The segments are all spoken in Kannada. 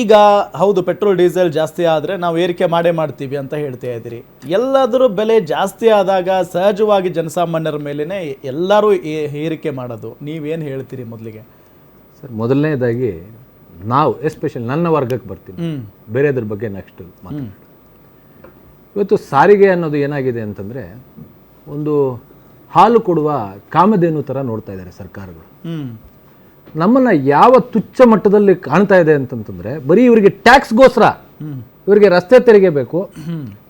ಈಗ ಹೌದು ಪೆಟ್ರೋಲ್ ಡೀಸೆಲ್ ಜಾಸ್ತಿ ಆದರೆ ನಾವು ಏರಿಕೆ ಮಾಡ್ತೀವಿ ಅಂತ ಹೇಳ್ತಾ ಇದ್ದೀರಿ. ಎಲ್ಲದರ ಬೆಲೆ ಜಾಸ್ತಿ ಆದಾಗ ಸಹಜವಾಗಿ ಜನಸಾಮಾನ್ಯರ ಮೇಲೇ ಎಲ್ಲರೂ ಏರಿಕೆ ಮಾಡೋದು. ನೀವೇನು ಹೇಳ್ತೀರಿ ಮೊದಲಿಗೆ? ಸರ್, ಮೊದಲನೇದಾಗಿ ನಾವು ಎಸ್ಪೆಷಲಿ ನನ್ನ ವರ್ಗಕ್ಕೆ ಬರ್ತೀನಿ, ಬೇರೆದ್ರ ಬಗ್ಗೆ ನೆಕ್ಸ್ಟ್ ಮಾತಾಡೋಣ. ಇವತ್ತು ಸಾರಿಗೆ ಅನ್ನೋದು ಏನಾಗಿದೆ ಅಂತಂದರೆ, ಒಂದು ಹಾಲು ಕೊಡುವ ಕಾಮಧೇನು ಥರ ನೋಡ್ತಾ ಇದ್ದಾರೆ ಸರ್ಕಾರಗಳು. ನಮ್ಮನ್ನು ಯಾವ ತುಚ್ಛ ಮಟ್ಟದಲ್ಲಿ ಕಾಣ್ತಾ ಇದೆ ಅಂತಂತಂದರೆ, ಬರೀ ಇವರಿಗೆ ಟ್ಯಾಕ್ಸ್ಗೋಸ್ಕರ, ಇವರಿಗೆ ರಸ್ತೆ ತೆರಿಗೆ ಬೇಕು,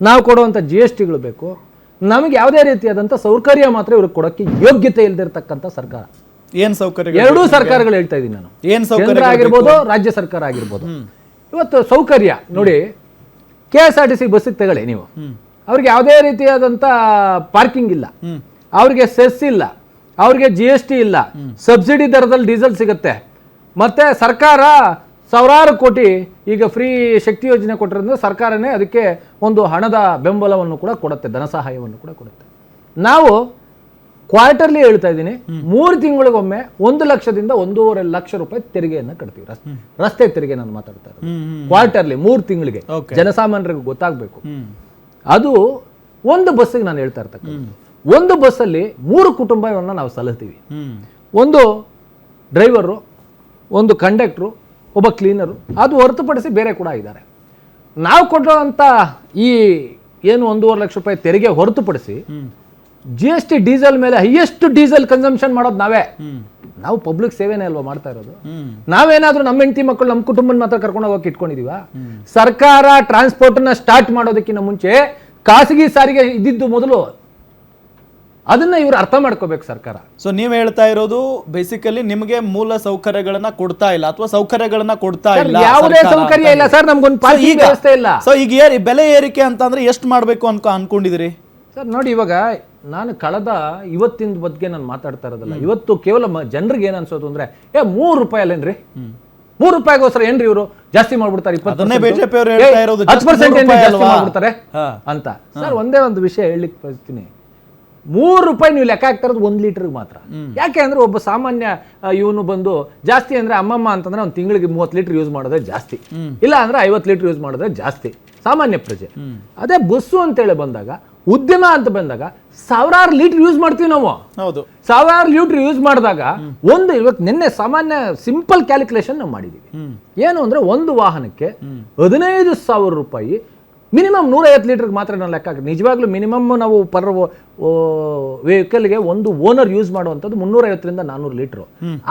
ನಾವು ಕೊಡುವಂಥ GSTಗಳು ಬೇಕು, ನಮಗೆ ಯಾವುದೇ ರೀತಿಯಾದಂಥ ಸೌಕರ್ಯ ಮಾತ್ರ ಇವ್ರಿಗೆ ಕೊಡೋಕ್ಕೆ ಯೋಗ್ಯತೆ ಇಲ್ಲದಿರ್ತಕ್ಕಂಥ ಸರ್ಕಾರ. ಏನು ಸೌಕರ್ಯ? ಎರಡೂ ಸರ್ಕಾರಗಳು ಹೇಳ್ತಾ ಇದ್ದೀನಿ ನಾನು. ಏನು ಸೌಕರ್ಯ ಆಗಿರ್ಬೋದು, ರಾಜ್ಯ ಸರ್ಕಾರ ಆಗಿರ್ಬೋದು. ಇವತ್ತು ಸೌಕರ್ಯ ನೋಡಿ, KSRTC ಬಸ್ಸಿಗೆ ತಗೊಳ್ಳಿ ನೀವು, ಅವ್ರಿಗೆ ಯಾವುದೇ ರೀತಿಯಾದಂಥ ಪಾರ್ಕಿಂಗ್ ಇಲ್ಲ, ಅವ್ರಿಗೆ ಸೆಸ್ ಇಲ್ಲ, ಅವ್ರಿಗೆ GST ಇಲ್ಲ, ಸಬ್ಸಿಡಿ ದರದಲ್ಲಿ ಡೀಸೆಲ್ ಸಿಗುತ್ತೆ, ಮತ್ತೆ ಸರ್ಕಾರ ಸಾವಿರಾರು ಕೋಟಿ ಈಗ ಫ್ರೀ ಶಕ್ತಿ ಯೋಜನೆ ಕೊಟ್ಟಿರೋದ್ರಿಂದ ಸರ್ಕಾರನೇ ಅದಕ್ಕೆ ಒಂದು ಹಣದ ಬೆಂಬಲವನ್ನು ಕೂಡ ಕೊಡುತ್ತೆ, ಧನ ಸಹಾಯವನ್ನು ಕೂಡ ಕೊಡುತ್ತೆ. ನಾವು ಕ್ವಾರ್ಟರ್ಲಿ ಹೇಳ್ತಾ ಇದ್ದೀನಿ, 3 ತಿಂಗಳಿಗೊಮ್ಮೆ 1 ಲಕ್ಷದಿಂದ 1.5 ಲಕ್ಷ ರೂಪಾಯಿ ತೆರಿಗೆಯನ್ನು ಕಟ್ತೀವಿ, ರಸ್ತೆ ತೆರಿಗೆ ನಾನು ಮಾತಾಡ್ತಾ ಇರೋದು. ಕ್ವಾರ್ಟರ್ಲಿ 3 ತಿಂಗಳಿಗೆ ಜನಸಾಮಾನ್ಯರಿಗೆ ಗೊತ್ತಾಗಬೇಕು. ಅದು ಒಂದು ಬಸ್ಸಿಗೆ ನಾನು ಹೇಳ್ತಾ ಇರ್ತಕ್ಕಂಥ, ಒಂದು ಬಸ್ಸಲ್ಲಿ 3 ಕುಟುಂಬವನ್ನು ನಾವು ಸಲಹತೀವಿ. ಒಂದು ಡ್ರೈವರು, ಒಂದು ಕಂಡಕ್ಟ್ರು, ಒಬ್ಬ ಕ್ಲೀನರು, ಅದು ಹೊರತುಪಡಿಸಿ ಬೇರೆ ಕೂಡ ಇದ್ದಾರೆ. ನಾವು ಕೊಡುವಂಥ ಈ ಏನು 1.5 ಲಕ್ಷ ರೂಪಾಯಿ ತೆರಿಗೆ ಹೊರತುಪಡಿಸಿ GST ಡೀಸೆಲ್ ಮೇಲೆ ಹೈಯೆಸ್ಟ್ ಡೀಸೆಲ್ ಕನ್ಸಂಪ್ಷನ್ ಮಾಡೋದು ನಾವೇ. ನಾವು ಪಬ್ಲಿಕ್ ಸೇವೆನೇ ಅಲ್ವಾ ಮಾಡ್ತಾ ಇರೋದು. ನಾವೇನಾದ್ರೂ ನಮ್ಮ ಹೆಂಡತಿ ಮಕ್ಕಳು ನಮ್ಮ ಕುಟುಂಬನ ಮಾತ್ರ ಕರ್ಕೊಂಡು ಹೋಗಕ್ಕೆ ಇಟ್ಕೊಂಡಿದೀವ? ಸರ್ಕಾರ ಟ್ರಾನ್ಸ್ಪೋರ್ಟ್ನ ಸ್ಟಾರ್ಟ್ ಮಾಡೋದಕ್ಕಿಂತ ಮುಂಚೆ ಖಾಸಗಿ ಸಾರಿಗೆ ಇದ್ದಿದ್ದು ಮೊದಲು, ಅದನ್ನ ಇವರು ಅರ್ಥ ಮಾಡ್ಕೋಬೇಕು ಸರ್ಕಾರ. ಸೊ ನೀವು ಹೇಳ್ತಾ ಇರೋದು ಬೇಸಿಕಲಿ ನಿಮಗೆ ಮೂಲ ಸೌಕರ್ಯಗಳನ್ನ ಕೊಡ್ತಾ ಇಲ್ಲ, ಅಥವಾ ಸೌಕರ್ಯಗಳನ್ನ ಕೊಡ್ತಾ ಇಲ್ಲ, ಯಾವುದೇ ಸೌಕರ್ಯ ಇಲ್ಲ ಸರ್, ನಮ್ಗೊಂದು ಪಾರ್ಕಿಂಗ್ ವ್ಯವಸ್ಥೆ ಇಲ್ಲ. ಸೊ ಈಗ ಬೆಲೆ ಏರಿಕೆ ಅಂತಂದ್ರೆ ಎಷ್ಟು ಮಾಡ್ಬೇಕು ಅನ್ಕೊಂಡಿದಿರಿ ಸರ್? ನೋಡಿ, ಇವಾಗ ನಾನು ಇವತ್ತಿನ ಬಗ್ಗೆ ನಾನು ಮಾತಾಡ್ತಾ ಇರೋದಲ್ಲ. ಇವತ್ತು ಕೇವಲ ಜನರಿಗೆ ಏನ್ ಅನ್ಸೋದು ಅಂದ್ರೆ, 3 ರೂಪಾಯಿ ಅಲ್ಲೇನ್ರಿ, 3 ರೂಪಾಯಿಗೋಸ್ಕರ ಏನ್ರಿ ಇವರು ಜಾಸ್ತಿ ಮಾಡ್ಬಿಡ್ತಾರೆ, 10% ಮಾಡ್ಬಿಡ್ತಾರೆ ಅಂತ. ಸರ್, ಒಂದೇ ಒಂದು ವಿಷಯ ಹೇಳಲಿಕ್ಕೆ ಬಯಸ್ತೀನಿ. 3 ರೂಪಾಯಿ ನೀವು ಲೆಕ್ಕ ಹಾಕ್ತಾ ಇರೋದು 1 ಲೀಟರ್ಗೆ ಮಾತ್ರ. ಯಾಕೆ ಅಂದ್ರೆ ಒಬ್ಬ ಸಾಮಾನ್ಯ ಇವನು ಬಂದು ಜಾಸ್ತಿ ಅಂದ್ರೆ ಅಮ್ಮಮ್ಮ ಅಂತಂದ್ರೆ ಒಂದು ತಿಂಗಳಿಗೆ 30 ಲೀಟರ್ ಯೂಸ್ ಮಾಡೋದೇ ಜಾಸ್ತಿ, ಇಲ್ಲ ಅಂದ್ರೆ 50 ಲೀಟರ್ ಯೂಸ್ ಮಾಡೋದೇ ಜಾಸ್ತಿ ಸಾಮಾನ್ಯ ಪ್ರಜೆ. ಅದೇ ಬಸ್ಸು ಅಂತೇಳಿ ಬಂದಾಗ, ಉದ್ಯಮ ಅಂತ ಬಂದಾಗ ಸಾವಿರಾರು ಲೀಟರ್ ಯೂಸ್ ಮಾಡ್ತೀವಿ ನಾವು. ಹೌದು, ಸಾವಿರಾರು ಲೀಟರ್ ಯೂಸ್ ಮಾಡಿದಾಗ ಇವತ್ತು ನಿನ್ನೆ ಸಾಮಾನ್ಯ ಸಿಂಪಲ್ ಕ್ಯಾಲ್ಕುಲೇಷನ್ ನಾವು ಮಾಡಿದೀವಿ. ಏನು ಅಂದ್ರೆ, ಒಂದು ವಾಹನಕ್ಕೆ 15,000 ರೂಪಾಯಿ ಮಿನಿಮಮ್ 150 ಲೀಟರ್ಗೆ ಮಾತ್ರ ನಾನು ಲೆಕ್ಕ ಹಾಕಿ. ನಿಜವಾಗ್ಲೂ ಮಿನಿಮಮ್ ನಾವು ಪರ್ ವೆಹಿಕಲ್ಗೆ ಒಂದು ಓನರ್ ಯೂಸ್ ಮಾಡುವಂಥದ್ದು 350ರಿಂದ 400 ಲೀಟರ್.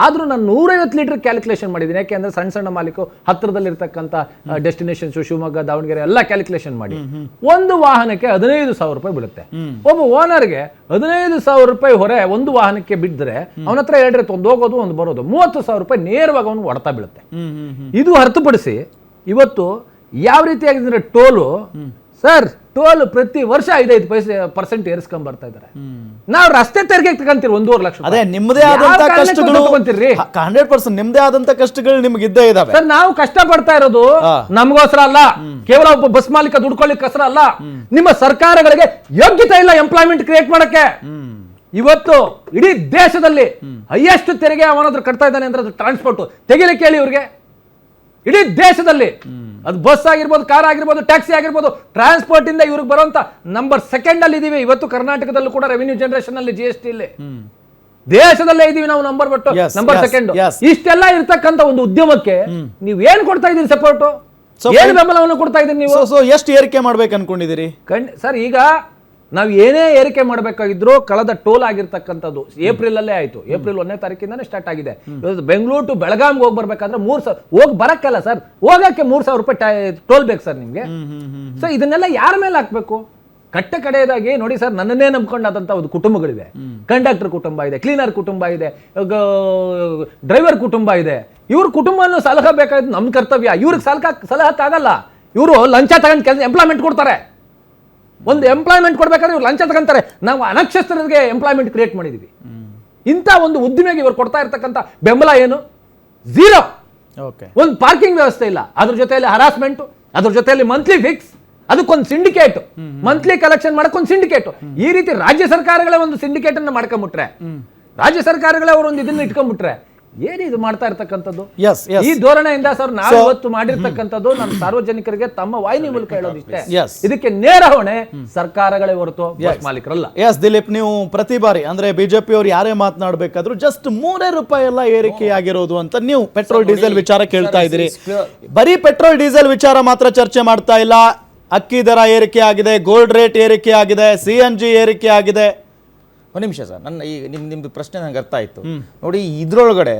ಆದ್ರೂ ನಾನು 150 ಲೀಟರ್ ಕ್ಯಾಲ್ಕುಲೇಷನ್ ಮಾಡಿದ್ದೀನಿ. ಯಾಕೆಂದ್ರೆ ಸಣ್ಣ ಸಣ್ಣ ಮಾಲೀಕರು ಹತ್ತಿರದಲ್ಲಿರ್ತಕ್ಕಂಥ ಡೆಸ್ಟಿನೇಷನ್ಸ್ ಶಿವಮೊಗ್ಗ, ದಾವಣಗೆರೆ ಎಲ್ಲ ಕ್ಯಾಲ್ಕುಲೇಷನ್ ಮಾಡಿ ಒಂದು ವಾಹನಕ್ಕೆ 15,000 ರೂಪಾಯಿ ಬೀಳುತ್ತೆ. ಒಬ್ಬ ಓನರ್ಗೆ 15,000 ರೂಪಾಯಿ ಹೊರೆ ಒಂದು ವಾಹನಕ್ಕೆ ಬಿದ್ದರೆ ಅವನ ಹತ್ರ ಹೇಳ್ರೆ ಒಂದು ಹೋಗೋದು ಒಂದು ಬರೋದು 30,000 ರೂಪಾಯಿ ನೇರವಾಗಿ ಅವನು ಹೊಡೆತ ಬೀಳುತ್ತೆ. ಇದು ಹೊರತುಪಡಿಸಿ ಇವತ್ತು ಯಾವ ರೀತಿಯಾಗಿದ್ರೆ ಟೋಲು, ಸರ್ ಟೋಲ್ ಪ್ರತಿ ವರ್ಷ 5% ಏರಿಸ್ಕೊಂಡ್ ಬರ್ತಾ ಇದ್ದಾರೆ. ನಾವು ರಸ್ತೆ ತೆರಿಗೆ ತಗೊಂತೀರಿ 1.5 ಲಕ್ಷ. ಅದೇ ನಿಮ್ಮದೇ ಆದಂತ ಕಷ್ಟಗಳು, 100% ನಿಮ್ಮದೇ ಆದಂತ ಕಷ್ಟಗಳು ನಿಮ್ಗೆ ಇದ್ದೇ ಇದಾವೆ ಸರ್. ನಾವು ಕಷ್ಟ ಪಡ್ತಾ ಇರೋದು ನಮಗೋಸ್ಕರ ಅಲ್ಲ, ಕೇವಲ ಒಬ್ಬ ಬಸ್ ಮಾಲೀಕ ದುಡ್ಕೊಳ್ಳಿಕ್ಕೋಸ್ಕರ ಅಲ್ಲ. ನಿಮ್ಮ ಸರ್ಕಾರಗಳಿಗೆ ಯೋಗ್ಯತೆ ಇಲ್ಲ ಎಂಪ್ಲಾಯ್ಮೆಂಟ್ ಕ್ರಿಯೇಟ್ ಮಾಡಕ್ಕೆ. ಇವತ್ತು ಇಡೀ ದೇಶದಲ್ಲಿ ಹೈಯೆಸ್ಟ್ ತೆರಿಗೆ ಅವನಾದ್ರೂ ಕಟ್ತಾ ಇದ್ದಾನೆ ಅಂದ್ರೆ ಅದು ಟ್ರಾನ್ಸ್ಪೋರ್ಟ್. ತೆಗಿಲಿಕ್ಕೆ ಹೇಳಿ ಇವ್ರಿಗೆ. ಇಡೀ ದೇಶದಲ್ಲಿ ಅದು ಬಸ್ ಆಗಿರ್ಬೋದು, ಕಾರ್ ಆಗಿರ್ಬೋದು, ಟ್ಯಾಕ್ಸಿ ಆಗಿರ್ಬೋದು, ಟ್ರಾನ್ಸ್ಪೋರ್ಟ್ ಇಂದ ಇವ್ರಿಗೆ ಬರುವಂತ ನಂಬರ್ 2nd ಅಲ್ಲಿ ಇದೀವಿ. ಇವತ್ತು ಕರ್ನಾಟಕದಲ್ಲೂ ಕೂಡ ರೆವಿನ್ಯೂ ಜನರೇಷನ್ ಅಲ್ಲಿ GST ಇಲ್ಲಿ ದೇಶದಲ್ಲೇ ಇದೀವಿ ನಾವು ನಂಬರ್ 2nd. ಇಷ್ಟೆಲ್ಲ ಇರ್ತಕ್ಕಂಥ ಒಂದು ಉದ್ಯಮಕ್ಕೆ ನೀವು ಏನ್ ಕೊಡ್ತಾ ಇದೀರಿ ಸಪೋರ್ಟ್, ಏನು ಬೆಂಬಲವನ್ನು ಕೊಡ್ತಾ ಇದೀರಿ ನೀವು? ಎಷ್ಟು ಏರಿಕೆ ಮಾಡ್ಬೇಕು ಅನ್ಕೊಂಡಿದ್ದೀರಿ ಸರ್? ಈಗ ನಾವು ಏನೇ ಏರಿಕೆ ಮಾಡಬೇಕಾಗಿದ್ರು ಕಳೆದ ಟೋಲ್ ಆಗಿರ್ತಕ್ಕಂಥದ್ದು ಏಪ್ರಿಲ್ ಅಲ್ಲೇ ಆಯ್ತು. ಏಪ್ರಿಲ್ 1ನೇ ತಾರೀಕಿಂದಾನೇ ಸ್ಟಾರ್ಟ್ ಆಗಿದೆ. ಬೆಂಗಳೂರು ಟು ಬೆಳಗಾಂಗೆ ಹೋಗಿ ಬರ್ಬೇಕಾದ್ರೆ 3,000 ಹೋಗಿ ಬರಕ್ಕಲ್ಲ ಸರ್, ಹೋಗಕ್ಕೆ 3,000 ರೂಪಾಯಿ ಟೋಲ್ ಬೇಕು ಸರ್ ನಿಮ್ಗೆ. ಸೊ ಇದನ್ನೆಲ್ಲ ಯಾರ ಮೇಲೆ ಹಾಕ್ಬೇಕು? ಕಟ್ಟ ಕಡೆಯದಾಗಿ ನೋಡಿ ಸರ್, ನನ್ನನ್ನೇ ನಂಬ್ಕೊಂಡಾದಂತ ಒಂದು ಕುಟುಂಬಗಳಿವೆ. ಕಂಡಕ್ಟರ್ ಕುಟುಂಬ ಇದೆ, ಕ್ಲೀನರ್ ಕುಟುಂಬ ಇದೆ, ಡ್ರೈವರ್ ಕುಟುಂಬ ಇದೆ. ಇವ್ರ ಕುಟುಂಬವನ್ನು ಸಲಹಬೇಕಾದ ನಮ್ಮ ಕರ್ತವ್ಯ. ಇವ್ರಿಗೆ ಸಲಹಕ್ಕಾಗಲ್ಲ. ಇವರು ಲಂಚ ತಗೊಂಡು ಕೆಲಸ ಎಂಪ್ಲಾಯ್ಮೆಂಟ್ ಕೊಡ್ತಾರೆ. ಒಂದು ಎಂಪ್ಲಾಯ್ಮೆಂಟ್ ಕೊಡ್ಬೇಕಾದ್ರೆ ಇವ್ರು ಲಂಚ ತಗೊಂತಾರೆ. ನಾವು ಅನಕ್ಷರರಿಗೆ ಎಂಪ್ಲಾಯ್ಮೆಂಟ್ ಕ್ರಿಯೇಟ್ ಮಾಡಿದೀವಿ. ಇಂಥ ಒಂದು ಉದ್ದಿಮೆಗೆ ಇವರು ಕೊಡ್ತಾ ಇರ್ತಕ್ಕಂಥ ಬೆಂಬಲ ಏನು? 0. ಒಂದು ಪಾರ್ಕಿಂಗ್ ವ್ಯವಸ್ಥೆ ಇಲ್ಲ. ಅದ್ರ ಜೊತೆಯಲ್ಲಿ ಹರಾಸ್ಮೆಂಟ್, ಅದ್ರ ಜೊತೆಯಲ್ಲಿ ಮಂತ್ಲಿ ಫಿಕ್ಸ್, ಅದಕ್ಕೊಂದು ಸಿಂಡಿಕೇಟ್, ಮಂತ್ಲಿ ಕಲೆಕ್ಷನ್ ಮಾಡಕ್ಕೊಂದು ಸಿಂಡಿಕೇಟ್. ಈ ರೀತಿ ರಾಜ್ಯ ಸರ್ಕಾರಗಳೇ ಒಂದು ಸಿಂಡಿಕೇಟ್ ಅನ್ನು ಮಾಡ್ಕೊಂಡ್ಬಿಟ್ರೆ, ರಾಜ್ಯ ಸರ್ಕಾರಗಳೇ ಅವರೊಂದು ಇದನ್ನ ಇಟ್ಕೊಂಡ್ಬಿಟ್ರೆ ಏನಿದು ಮಾಡ್ತಾ ಇರ್ತಕ್ಕಂಥದ್ದು? ಎಸ್ ಎಸ್ ಈ ಧೋರಣೆಯಿಂದ ಸರ್ ನಾವು ಇವತ್ತು ಮಾಡಿರ್ತಕ್ಕಂಥದ್ದು ನಮ್ಮ ಸಾರ್ವಜನಿಕರಿಗೆ ತಮ್ಮ ವಾಹಿನಿ ಮೂಲಕ ಹೇಳೋದಿಷ್ಟೇ. Yes. ಇದಕ್ಕೆ ನೇರ ಹೊಣೆ ಸರ್ಕಾರಗಳೇ ಹೊರತು ಬಸ್ ಮಾಲೀಕರಲ್ಲ. ಎಸ್ ದಿಲೀಪ್, ನೀವು ಪ್ರತಿ ಬಾರಿ ಅಂದ್ರೆ ಬಿಜೆಪಿ ಅವರು ಯಾರೇ ಮಾತನಾಡಬೇಕಾದ್ರೂ ಜಸ್ಟ್ ₹3 ಎಲ್ಲ ಏರಿಕೆ ಆಗಿರೋದು ಅಂತ ನೀವು ಪೆಟ್ರೋಲ್ ಡೀಸೆಲ್ ವಿಚಾರ ಕೇಳ್ತಾ ಇದ್ದೀರಿ. ಬರೀ ಪೆಟ್ರೋಲ್ ಡೀಸೆಲ್ ವಿಚಾರ ಮಾತ್ರ ಚರ್ಚೆ ಮಾಡ್ತಾ ಇಲ್ಲ. ಅಕ್ಕಿ ದರ ಏರಿಕೆ ಆಗಿದೆ, ಗೋಲ್ಡ್ ರೇಟ್ ಏರಿಕೆ ಆಗಿದೆ, CNG ಏರಿಕೆ ಆಗಿದೆ. ಒಂದು ನಿಮಿಷ ಸರ್, ನನ್ನ ಈ ನಿಮ್ದು ಪ್ರಶ್ನೆ ನಂಗೆ ಅರ್ಥ ಆಯ್ತು ನೋಡಿ. ಇದ್ರೊಳಗಡೆ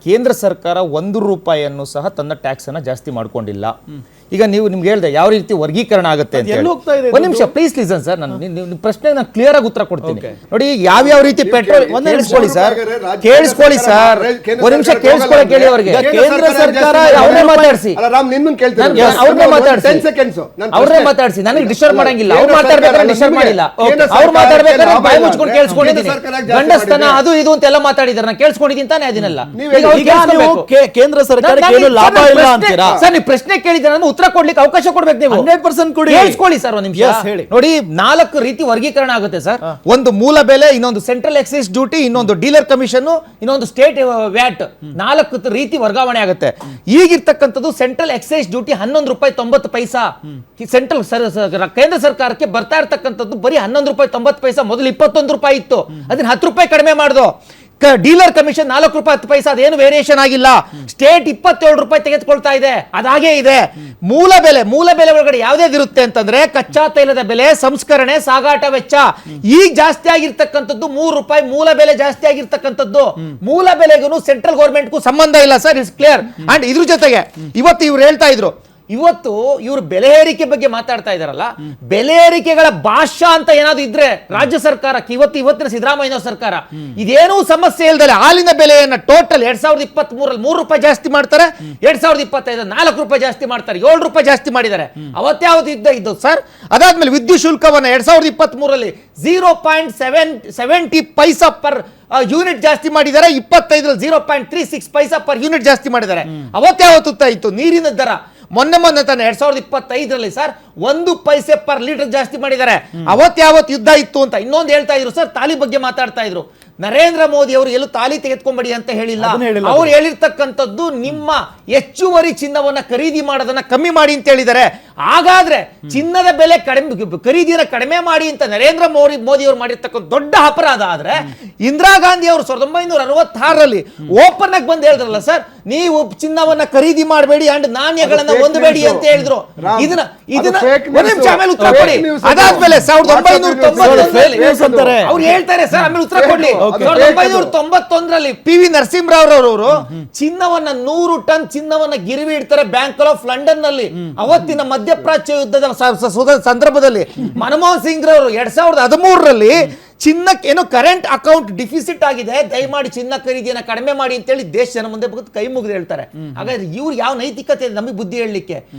ಕೇಂದ್ರ ಸರ್ಕಾರ ₹1 ಸಹ ತನ್ನ ಟ್ಯಾಕ್ಸ್ ಅನ್ನ ಜಾಸ್ತಿ ಮಾಡ್ಕೊಂಡಿಲ್ಲ. ಈಗ ನಿಮ್ಗೆ ಹೇಳ್ದೆ ಯಾವ ರೀತಿ ವರ್ಗೀಕರಣ ಆಗುತ್ತೆ ಅಂತ ಹೇಳಿ. ಒಂದು ನಿಮಿಷ ಪ್ಲೀಸ್ ಲಿಸನ್ ಸರ್, ನಿಮ್ಮ ಪ್ರಶ್ನೆ ನಾನು ಕ್ಲಿಯರ್ ಆಗಿ ಉತ್ತರ ಕೊಡ್ತೀನಿ. ನೋಡಿ ಯಾವ ರೀತಿ ಪೆಟ್ರೋಲ್ ಕೇಳಿಸ್ಕೊಳ್ಳಿ ಸರ್, ಕೇಳಿಸ್ಕೊಳ್ಳಿ ಸರ್, ಒಂದು ನಿಮಿಷ ಕೇಳಿಸ್ಕೊಳ್ಳಿ ಹೇಳಿ ಅವ್ರಿಗೆ. ಕೇಂದ್ರ ಸರ್ಕಾರ ಅವ್ರನ್ನೇ ಮಾತಾಡಿಸಿ, ಅವ್ರನ್ನೇ ಮಾತಾಡಿಸಿ, ನನಗೆ ಡಿಸ್ಟರ್ಬ್ ಮಾಡಂಗಿಲ್ಲ. ಅವ್ರು ಮಾತಾಡ್ಬೇಕಾದ್ರೆ ಡಿಸ್ಟರ್ಬ್ ಮಾಡಿಲ್ಲ, ಅವ್ರು ಮಾತಾಡ್ಬೇಕಾದ್ರೆ ಬಾಯಿ ಮುಚ್ಕೊಂಡು ಕೇಳಿಸ್ಕೊಂಡಿದ್ದೀನಿ. ಗಂಡಸ್ತನ ಅದು ಇದು ಅಂತೆಲ್ಲ ಮಾತಾಡಿದಾರೆ, ನಾನು ಕೇಳಿಸ್ಕೊಂಡಿದ್ದೀನಿ ತಾನೇ ಅದನ್ನೆಲ್ಲ. ಕೇಂದ್ರ ಸರ್ಕಾರಕ್ಕೆ ಏನು ಲಾಭ ಇಲ್ಲ ಅಂತೀರಾ ಸರ್? ನೀವು ಪ್ರಶ್ನೆ ಕೇಳಿದ್ರೆ ನಾನು ಉತ್ತರ ಕೊಡ್ಲಿಕ್ಕೆ ಅವಕಾಶ ಕೊಡ್ಬೇಕು. ನೀವು 100% ಕೊಡಿ. ಕೇಳಿಸ್ಕೊಳ್ಳಿ ಸರ್ ಒಂದು ನಿಮಿಷ. ನೋಡಿ 4 ರೀತಿ ವರ್ಗೀಕರಣ ಆಗುತ್ತೆ ಸರ್. ಒಂದು ಮೂಲ ಬೆಲೆ, ಇನ್ನೊಂದು ಸೆಂಟ್ರಲ್ ಎಕ್ಸೈಸ್ ಡ್ಯೂಟಿ, ಇನ್ನೊಂದು ಡೀಲರ್ ಕಮಿಷನ್, ಇನ್ನೊಂದು ಸ್ಟೇಟ್ ವ್ಯಾಟ್. 4 ರೀತಿ ವರ್ಗಾವಣೆ ಆಗುತ್ತೆ. ಈಗಿರ್ತಕ್ಕಂಥದ್ದು ಸೆಂಟ್ರಲ್ ಎಕ್ಸೈಸ್ ಡ್ಯೂಟಿ ₹11.90. ಸೆಂಟ್ರಲ್ ಕೇಂದ್ರ ಸರ್ಕಾರಕ್ಕೆ ಬರ್ತಾ ಇರ್ತಕ್ಕಂಥದ್ದು ಬರೀ ₹11.90. ಮೊದಲು ₹21 ಇತ್ತು, ಅದನ್ನ ₹10 ಕಡಿಮೆ ಮಾಡ್ದು. ಡೀಲರ್ ಕಮಿಷನ್ ₹4.10, ಅದೇನು ವೇರಿಯೇಷನ್ ಆಗಿಲ್ಲ. ಸ್ಟೇಟ್ ₹27 ತೆಗೆದುಕೊಳ್ತಾ ಇದೆ, ಅದಾಗೇ ಇದೆ. ಮೂಲ ಬೆಲೆ ಒಳಗಡೆ ಯಾವ್ದೇದಿರುತ್ತೆ ಅಂತಂದ್ರೆ ಕಚ್ಚಾ ತೈಲದ ಬೆಲೆ, ಸಂಸ್ಕರಣೆ, ಸಾಗಾಟ ವೆಚ್ಚ. ಈಗ ಜಾಸ್ತಿ ಆಗಿರ್ತಕ್ಕಂಥದ್ದು ₹3 ಮೂಲ ಬೆಲೆ ಜಾಸ್ತಿ ಆಗಿರ್ತಕ್ಕಂಥದ್ದು. ಮೂಲ ಬೆಲೆಗೂ ಸೆಂಟ್ರಲ್ ಗೌರ್ಮೆಂಟ್ಗೂ ಸಂಬಂಧ ಇಲ್ಲ ಸರ್, ಇಟ್ಸ್ ಕ್ಲಿಯರ್. ಅಂಡ್ ಇದ್ರ ಜೊತೆಗೆ ಇವತ್ತು ಇವ್ರು ಹೇಳ್ತಾ ಇದ್ರು, ಇವತ್ತು ಇವರು ಬೆಲೆ ಏರಿಕೆ ಬಗ್ಗೆ ಮಾತಾಡ್ತಾ ಇದಾರಲ್ಲ, ಬೆಲೆ ಏರಿಕೆಗಳ ಭಾಷಾ ಅಂತ ಏನಾದ್ರು ಇದ್ರೆ ರಾಜ್ಯ ಸರ್ಕಾರಕ್ಕೆ ಇವತ್ತಿನ ಸಿದ್ದರಾಮಯ್ಯ ಸರ್ಕಾರ ಇದೇನೂ ಸಮಸ್ಯೆ ಇಲ್ದಲೆ ಹಾಲಿನ ಬೆಲೆಯನ್ನ ಟೋಟಲ್ 2023 ₹3 ಜಾಸ್ತಿ ಮಾಡ್ತಾರೆ, 2025 ₹4 ಜಾಸ್ತಿ ಮಾಡ್ತಾರೆ, ₹7 ಜಾಸ್ತಿ ಮಾಡಿದ್ದಾರೆ. ಅವತ್ಯಾವ್ದು ಇದ್ದು ಸರ್. ಅದಾದ್ಮೇಲೆ ವಿದ್ಯುತ್ ಶುಲ್ಕವನ್ನ 2023 0.70 ಪೈಸಾ ಪರ್ ಯೂನಿಟ್ ಜಾಸ್ತಿ ಮಾಡಿದ್ದಾರೆ. 25 0.36 ಪೈಸಾ ಪರ್ ಯೂನಿಟ್ ಜಾಸ್ತಿ ಮಾಡಿದ್ದಾರೆ. ಅವತ್ಯಾವತ್ತು ಇತ್ತು ನೀರಿನ ದರ ಮೊನ್ನೆ ತಾನೆ 2025 ಸರ್ 1 ಪೈಸೆ ಪರ್ ಲೀಟರ್ ಜಾಸ್ತಿ ಮಾಡಿದ್ದಾರೆ. ಅವತ್ಯಾವತ್ತು ಯುದ್ಧ ಇತ್ತು ಅಂತ ಇನ್ನೊಂದು ಹೇಳ್ತಾ ಇದ್ರು ಸರ್. ತಾಲಿ ಬಗ್ಗೆ ಮಾತಾಡ್ತಾ ಇದ್ರು. ನರೇಂದ್ರ ಮೋದಿ ಅವರು ಎಲ್ಲೂ ತಾಲಿ ತೆಗೆದುಕೊಂಬೇಡಿ ಅಂತ ಹೇಳಿಲ್ಲ. ಅವ್ರು ಹೇಳಿರ್ತಕ್ಕಂಥದ್ದು ನಿಮ್ಮ ಹೆಚ್ಚುವರಿ ಚಿನ್ನವನ್ನ ಖರೀದಿ ಮಾಡೋದನ್ನ ಕಮ್ಮಿ ಮಾಡಿ ಅಂತ ಹೇಳಿದ್ದಾರೆ. ಹಾಗಾದ್ರೆ ಚಿನ್ನದ ಬೆಲೆ ಖರೀದಿನ ಕಡಿಮೆ ಮಾಡಿ ಅಂತ ನರೇಂದ್ರ ಮೋದಿ ಅವರು ಮಾಡಿರ್ತಕ್ಕಂಥ ದೊಡ್ಡ ಅಪರಾಧ ಆದ್ರೆ, ಇಂದಿರಾ ಗಾಂಧಿ ಅವರು 1966 ಓಪನ್ ಆಗಿ ಬಂದು ಹೇಳಿದ್ರಲ್ಲ ಸರ್, ನೀವು ಚಿನ್ನವನ್ನ ಖರೀದಿ ಮಾಡಬೇಡಿ ಅಂಡ್ ನಾಣ್ಯಗಳನ್ನ ಹೊಂದಬೇಡಿ ಅಂತ ಹೇಳಿದ್ರು. ಇದನ್ನ ಆಮೇಲೆ ಉತ್ತರ ಕೊಡಿ. ಅದಾದ್ಮೇಲೆ 1990 ಅವ್ರು ಹೇಳ್ತಾರೆ ಸರ್, ಆಮೇಲೆ ಉತ್ತರ ಕೊಡ್ಲಿ. 1991 PV ನರಸಿಂಹರಾವ್ ಅವರು ಚಿನ್ನವನ್ನ 100 ಟನ್ ಚಿನ್ನವನ್ನ ಗಿರಿವಿ ಇಡ್ತಾರೆ ಬ್ಯಾಂಕ್ ಆಫ್ ಲಂಡನ್ ನಲ್ಲಿ. ಅವತ್ತಿನ ಮಧ್ಯಪ್ರಾಚ್ಯ ಯುದ್ಧದ ಸಂದರ್ಭದಲ್ಲಿ ಮನಮೋಹನ್ ಸಿಂಗ್ ರವರು 2013 ಚಿನ್ನಕ್ಕೆ ಏನೋ ಕರೆಂಟ್ ಅಕೌಂಟ್ ಡಿಫಿಸಿಟ್ ಆಗಿದೆ, ದಯಮಾಡಿ ಚಿನ್ನ ಖರೀದಿಯನ್ನ ಕಡಿಮೆ ಮಾಡಿ ಅಂತೇಳಿ ದೇಶ ಜನ ಮುಂದೆ ಕೈ ಮುಗಿದು ಹೇಳ್ತಾರೆ. ಹಾಗಾದ್ರೆ ಇವ್ರು ಯಾವ ನೈತಿಕತೆ ನಮಗೆ ಬುದ್ಧಿ ಹೇಳಲಿಕ್ಕೆ?